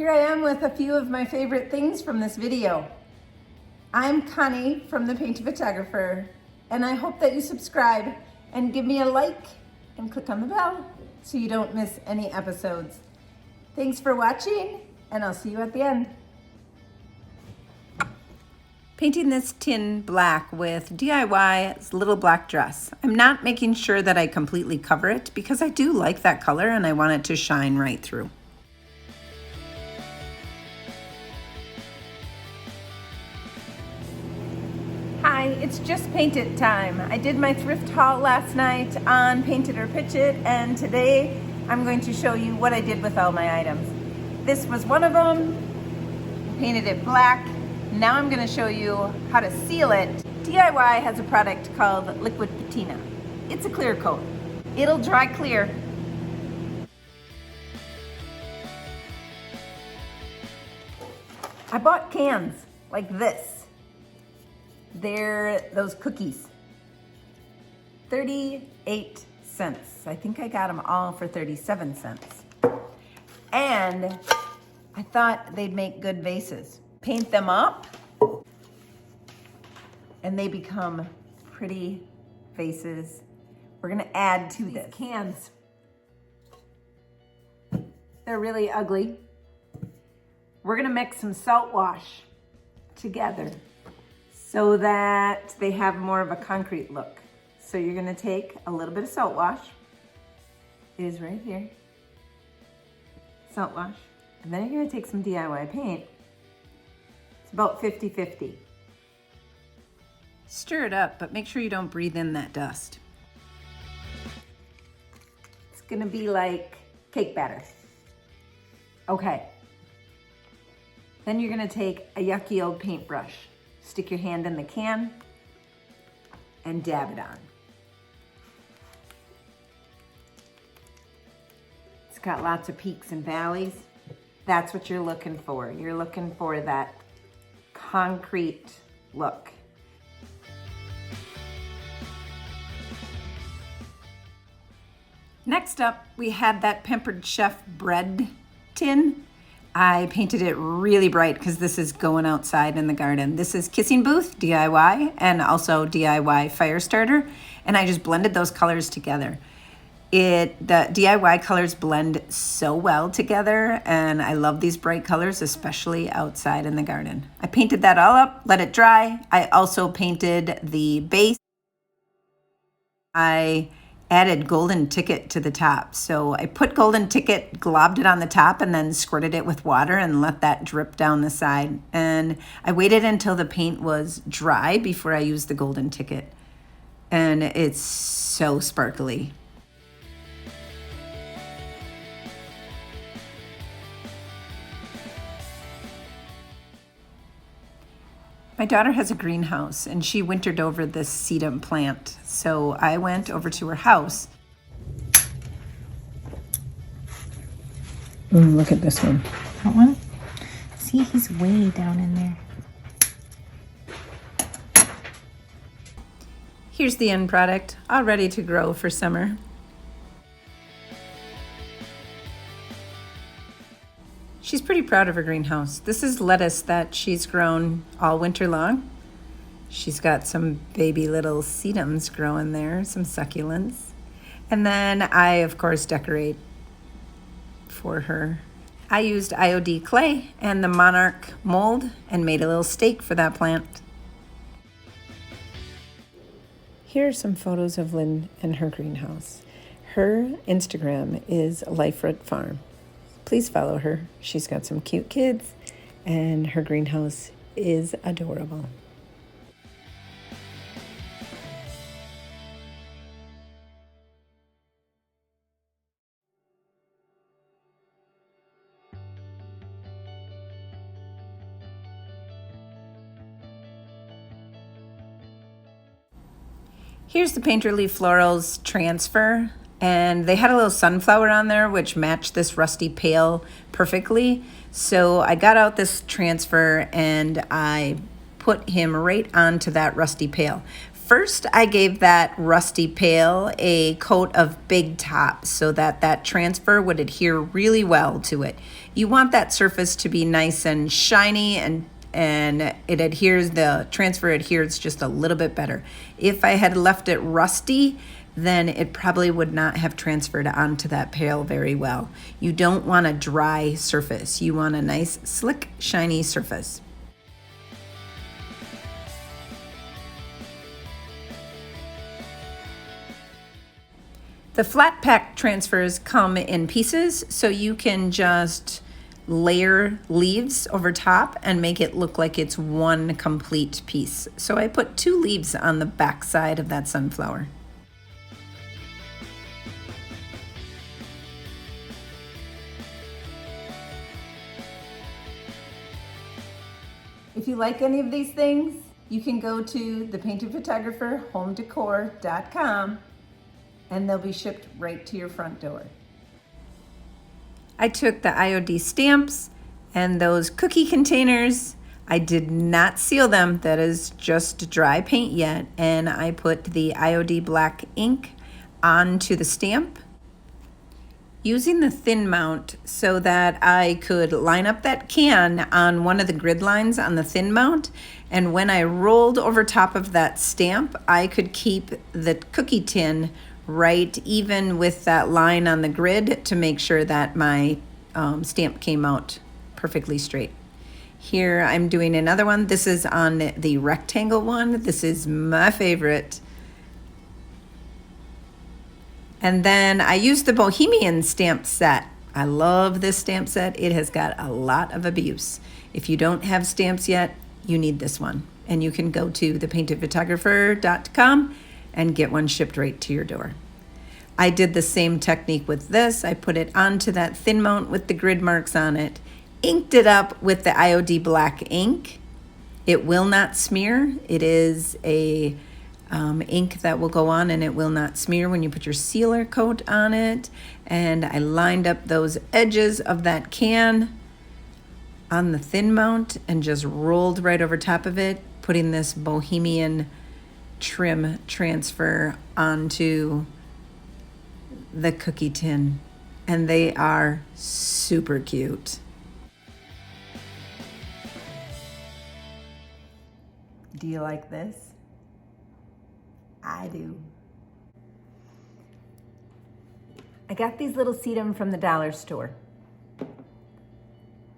Here I am with a few of my favorite things from this video. I'm Connie from The Painted Photographer, and I hope that you subscribe and give me a like and click on the bell so you don't miss any episodes. Thanks for watching, and I'll see you at the end. Painting this tin black with DIY's little black dress. I'm not making sure that I completely cover it because I do like that color and I want it to shine right through. Hi, it's just paint it time. I did my thrift haul last night on Paint It or Pitch It, and today I'm going to show you what I did with all my items. This was one of them. Painted it black. Now I'm going to show you how to seal it. DIY has a product called Liquid Patina. It's a clear coat. It'll dry clear. I bought cans like this. They're those cookies. 38 cents. I think I got them all for 37 cents. And I thought they'd make good vases. Paint them up and they become pretty vases. We're gonna add to this. Cans. They're really ugly. We're gonna mix some salt wash together so that they have more of a concrete look. So you're gonna take a little bit of salt wash. It is right here. Salt wash. And then you're gonna take some DIY paint. It's about 50-50. Stir it up, but make sure you don't breathe in that dust. It's gonna be like cake batter. Okay. Then you're gonna take a yucky old paintbrush, stick your hand in the can, and dab it on. It's got lots of peaks and valleys. That's what you're looking for. You're looking for that concrete look. Next up, we had that Pampered Chef bread tin. I painted it really bright because this is going outside in the garden. This is Kissing Booth DIY and also DIY Fire Starter, and I just blended those colors together. The DIY colors blend so well together, and I love these bright colors, especially outside in the garden. I painted that all up, let it dry. I also painted the base. I added Golden Ticket to the top. So I put Golden Ticket, globbed it on the top, and then squirted it with water and let that drip down the side. And I waited until the paint was dry before I used the Golden Ticket. And it's so sparkly. My daughter has a greenhouse and she wintered over this sedum plant. So I went over to her house. Ooh, look at this one. That one? See, he's way down in there. Here's the end product, all ready to grow for summer. She's pretty proud of her greenhouse. This is lettuce that she's grown all winter long. She's got some baby little sedums growing there, some succulents. And then I, of course, decorate for her. I used IOD clay and the Monarch mold and made a little stake for that plant. Here are some photos of Lynn and her greenhouse. Her Instagram is Liferit Farm. Please follow her. She's got some cute kids and her greenhouse is adorable. Here's the Painterly Florals transfer. And they had a little sunflower on there, which matched this rusty pail perfectly. So I got out this transfer and I put him right onto that rusty pail. first I gave that rusty pail a coat of Big Top so that that transfer would adhere really well to it. You want that surface to be nice and shiny, and it adheres, the transfer adheres just a little bit better. If I had left it rusty, then it probably would not have transferred onto that pail very well. You don't want a dry surface. You want a nice, slick, shiny surface. The flat pack transfers come in pieces, so you can just layer leaves over top and make it look like it's one complete piece. So I put 2 leaves on the back side of that sunflower. If you like any of these things, you can go to thepaintedphotographerhomedecor.com and they'll be shipped right to your front door. I took the IOD stamps and those cookie containers. I did not seal them. That is just dry paint yet. And I put the IOD black ink onto the stamp using the thin mount so that I could line up that can on one of the grid lines on the thin mount. And when I rolled over top of that stamp, I could keep the cookie tin right even with that line on the grid to make sure that my stamp came out perfectly straight. Here I'm doing another one. This is on the rectangle one. This is my favorite. And then I used the Bohemian Stamp Set. I love this stamp set. It has got a lot of abuse. If you don't have stamps yet, you need this one. And you can go to thepaintedphotographer.com and get one shipped right to your door. I did the same technique with this. I put it onto that thin mount with the grid marks on it, inked it up with the IOD black ink. It will not smear. It is a ink that will go on and it will not smear when you put your sealer coat on it. And I lined up those edges of that can on the thin mount and just rolled right over top of it, putting this Bohemian trim transfer onto the cookie tin. And they are super cute. Do you like this? I do. I got these little sedum from the dollar store.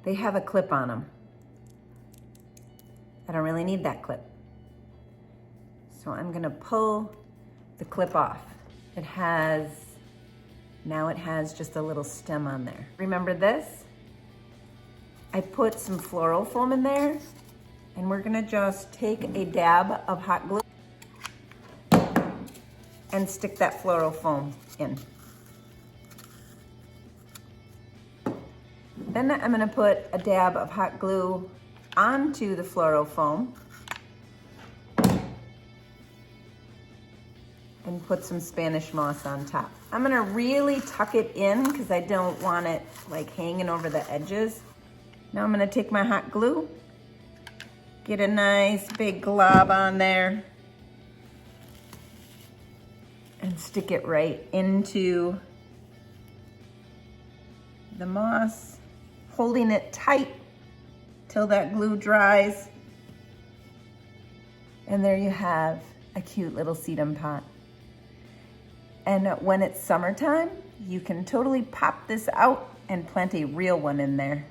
They have a clip on them. I don't really need that clip. So I'm gonna pull the clip off. Now it has just a little stem on there. Remember this? I put some floral foam in there, and we're gonna just take a dab of hot glue and stick that floral foam in. Then I'm gonna put a dab of hot glue onto the floral foam and put some Spanish moss on top. I'm gonna really tuck it in because I don't want it like hanging over the edges. Now I'm gonna take my hot glue, get a nice big glob on there, and stick it right into the moss, holding it tight till that glue dries. And there you have a cute little sedum pot. And when it's summertime, you can totally pop this out and plant a real one in there.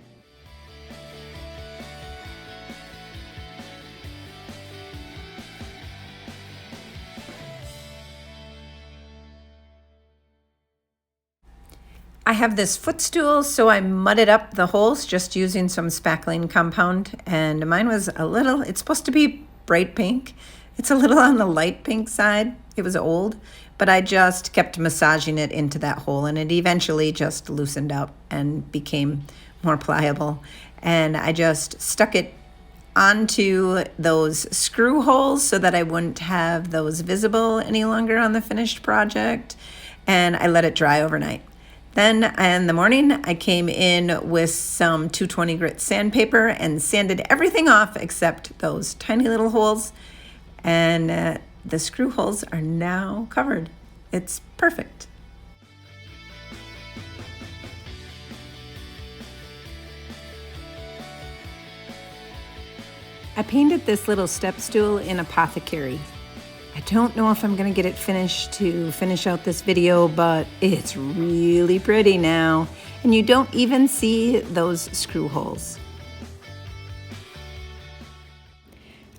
I have this footstool, so I mudded up the holes just using some spackling compound, and mine was it's supposed to be bright pink. It's a little on the light pink side. It was old, but I just kept massaging it into that hole, and it eventually just loosened up and became more pliable. And I just stuck it onto those screw holes so that I wouldn't have those visible any longer on the finished project, and I let it dry overnight. Then in the morning, I came in with some 220 grit sandpaper and sanded everything off except those tiny little holes. And the screw holes are now covered. It's perfect. I painted this little step stool in Apothecary. I don't know if I'm gonna get it finished to finish out this video, but it's really pretty now. And you don't even see those screw holes.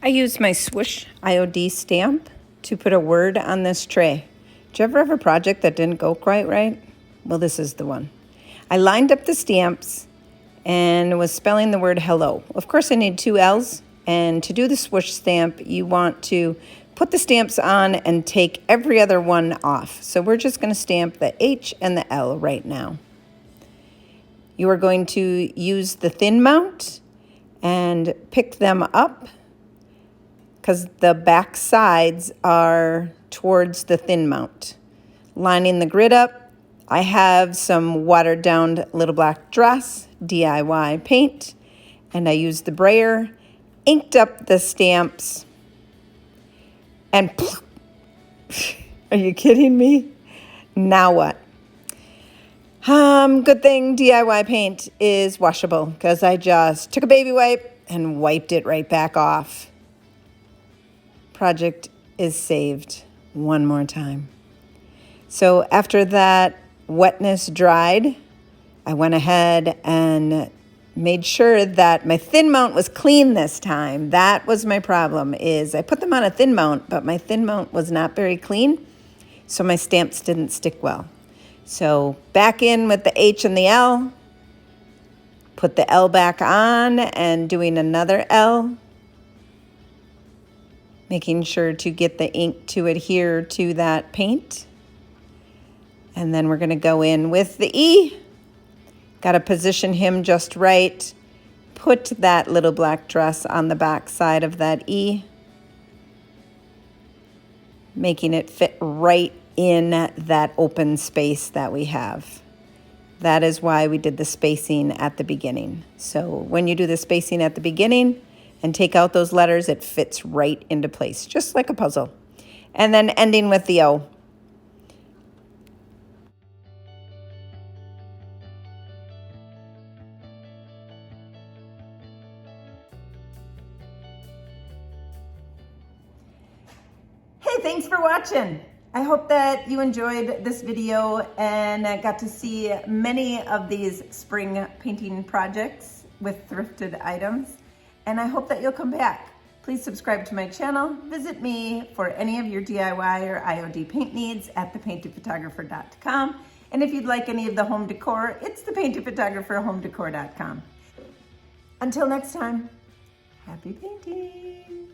I used my swoosh IOD stamp to put a word on this tray. Did you ever have a project that didn't go quite right? Well, this is the one. I lined up the stamps and was spelling the word hello. Of course, I need 2 L's, and to do the swoosh stamp, you want to put the stamps on and take every other one off. So we're just gonna stamp the H and the L right now. You are going to use the thin mount and pick them up because the back sides are towards the thin mount. Lining the grid up, I have some watered down little black dress, DIY paint, and I used the brayer, inked up the stamps, and are you kidding me? Now what? Good thing DIY paint is washable because I just took a baby wipe and wiped it right back off. Project is saved one more time. So after that wetness dried, I went ahead and made sure that my thin mount was clean this time. That was my problem, is I put them on a thin mount, but my thin mount was not very clean, so my stamps didn't stick well. So back in with the H and the L, put the L back on and doing another L, making sure to get the ink to adhere to that paint. And then we're gonna go in with the E. Gotta position him just right. Put that little black dress on the back side of that E, making it fit right in that open space that we have. That is why we did the spacing at the beginning. So when you do the spacing at the beginning and take out those letters, it fits right into place, just like a puzzle. And then ending with the O. Hey, thanks for watching. I hope that you enjoyed this video and got to see many of these spring painting projects with thrifted items. And I hope that you'll come back. Please subscribe to my channel. Visit me for any of your DIY or IOD paint needs at thepaintedphotographer.com. And if you'd like any of the home decor, it's thepaintedphotographerhomedecor.com. Until next time, happy painting.